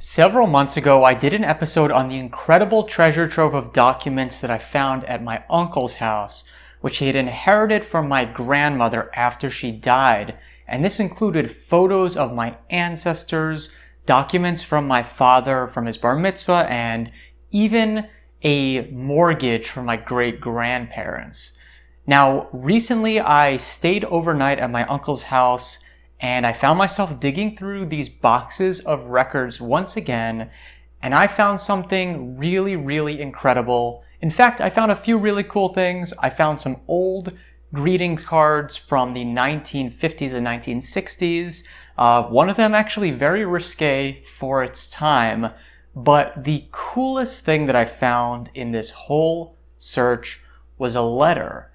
Several months ago, I did an episode on the incredible treasure trove of documents that I found at my uncle's house, which he had inherited from my grandmother after she died. And this included photos of my ancestors, documents from my father from his bar mitzvah, and even a mortgage from my great-grandparents. Now, recently I stayed overnight at my uncle's house, and I found myself digging through these boxes of records once again, and I found something really incredible. In fact, I found a few really cool things. I found some old greeting cards from the 1950s and 1960s. One of them actually very risque for its time, but the coolest thing that I found in this whole search was a letter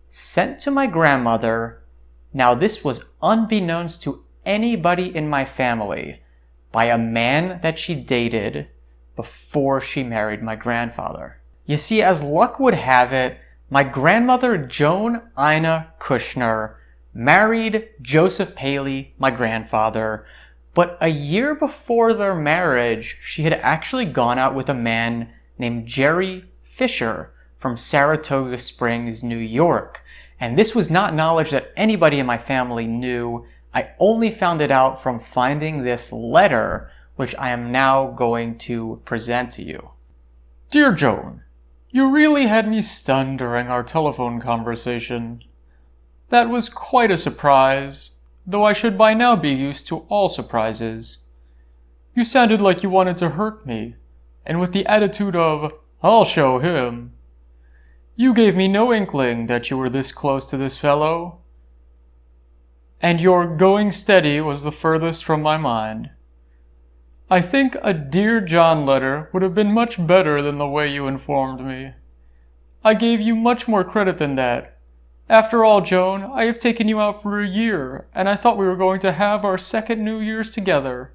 sent to my grandmother. Now, this was unbeknownst to anybody in my family by a man that she dated before she married my grandfather. You see, as luck would have it, my grandmother Joan Ina Kushner married Joseph Paley, my grandfather, but a year before their marriage, she had actually gone out with a man named Jerry Fisher from Saratoga Springs, New York. And this was not knowledge that anybody in my family knew. I only found it out from finding this letter, which I am now going to present to you. Dear Joan, you really had me stunned during our telephone conversation. That was quite a surprise, though I should by now be used to all surprises. You sounded like you wanted to hurt me, and with the attitude of, I'll show him. You gave me no inkling that you were this close to this fellow, and your going steady was the furthest from my mind. I think a Dear John letter would have been much better than the way you informed me. I gave you much more credit than that. After all, Joan, I have taken you out for a year, and I thought we were going to have our second New Year's together.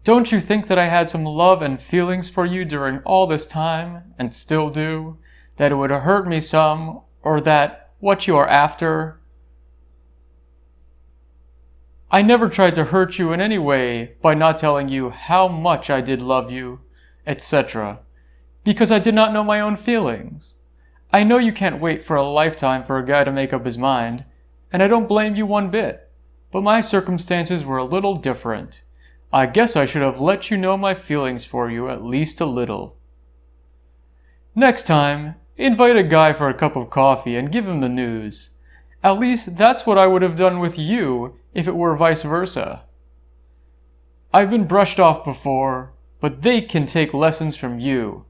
Don't you think that I had some love and feelings for you during all this time, and still do? That it would hurt me some, or that what you are after. I never tried to hurt you in any way by not telling you how much I did love you, etc., because I did not know my own feelings. I know you can't wait for a lifetime for a guy to make up his mind, and I don't blame you one bit, but my circumstances were a little different. I guess I should have let you know my feelings for you at least a little. Next time, invite a guy for a cup of coffee and give him the news. At least that's what I would have done with you if it were vice versa. I've been brushed off before, but they can take lessons from you.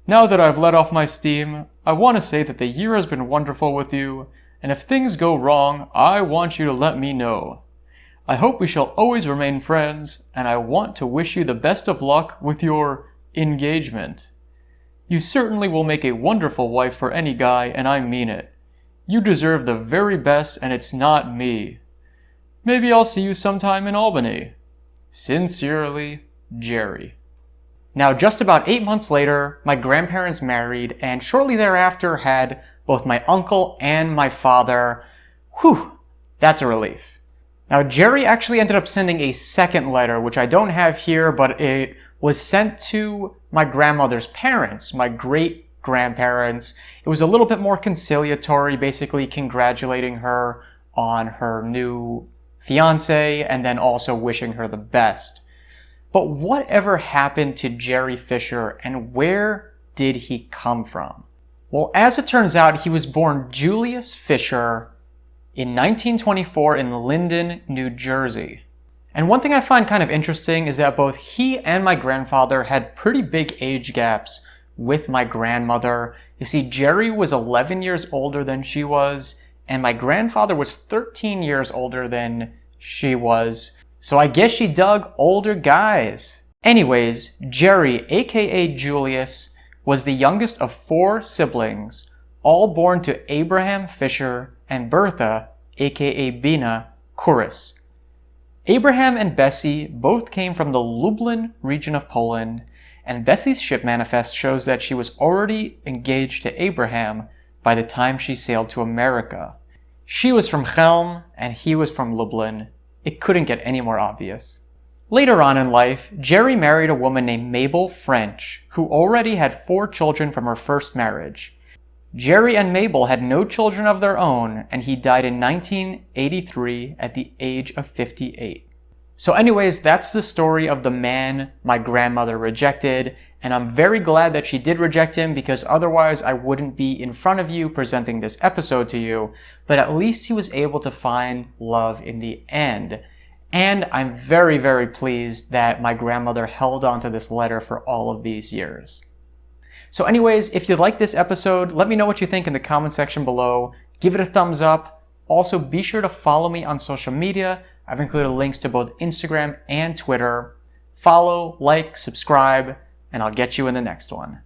Now that I've let off my steam, I want to say that the year has been wonderful with you, and if things go wrong, I want you to let me know. I hope we shall always remain friends, and I want to wish you the best of luck with your engagement. You certainly will make a wonderful wife for any guy, and I mean it. You deserve the very best, and it's not me. Maybe I'll see you sometime in Albany. Sincerely, Jerry. Now, just about 8 months later, my grandparents married, and shortly thereafter had both my uncle and my father. Whew, that's a relief. Now, Jerry actually ended up sending a second letter, which I don't have here, but it was sent to my grandmother's parents, my great-grandparents. It was a little bit more conciliatory, basically congratulating her on her new fiancé and then also wishing her the best. But whatever happened to Jerry Fisher, and where did he come from? Well, as it turns out, he was born Julius Fisher in 1924 in Linden, New Jersey. And one thing I find kind of interesting is that both he and my grandfather had pretty big age gaps with my grandmother. You see, Jerry was 11 years older than she was, and my grandfather was 13 years older than she was. So I guess she dug older guys. Anyways, Jerry, aka Julius, was the youngest of 4 siblings, all born to Abraham Fisher and Bertha, aka Bina, Kuris. Abraham and Bessie both came from the Lublin region of Poland, and Bessie's ship manifest shows that she was already engaged to Abraham by the time she sailed to America. She was from Chelm, and he was from Lublin. It couldn't get any more obvious. Later on in life, Jerry married a woman named Mabel French, who already had 4 children from her first marriage. Jerry and Mabel had no children of their own, and he died in 1983 at the age of 58. So anyways, that's the story of the man my grandmother rejected, and I'm very glad that she did reject him because otherwise I wouldn't be in front of you presenting this episode to you, but at least he was able to find love in the end. And I'm very, very pleased that my grandmother held on to this letter for all of these years. So anyways, if you like this episode, let me know what you think in the comment section below. Give it a thumbs up. Also, be sure to follow me on social media. I've included links to both Instagram and Twitter. Follow, like, subscribe, and I'll get you in the next one.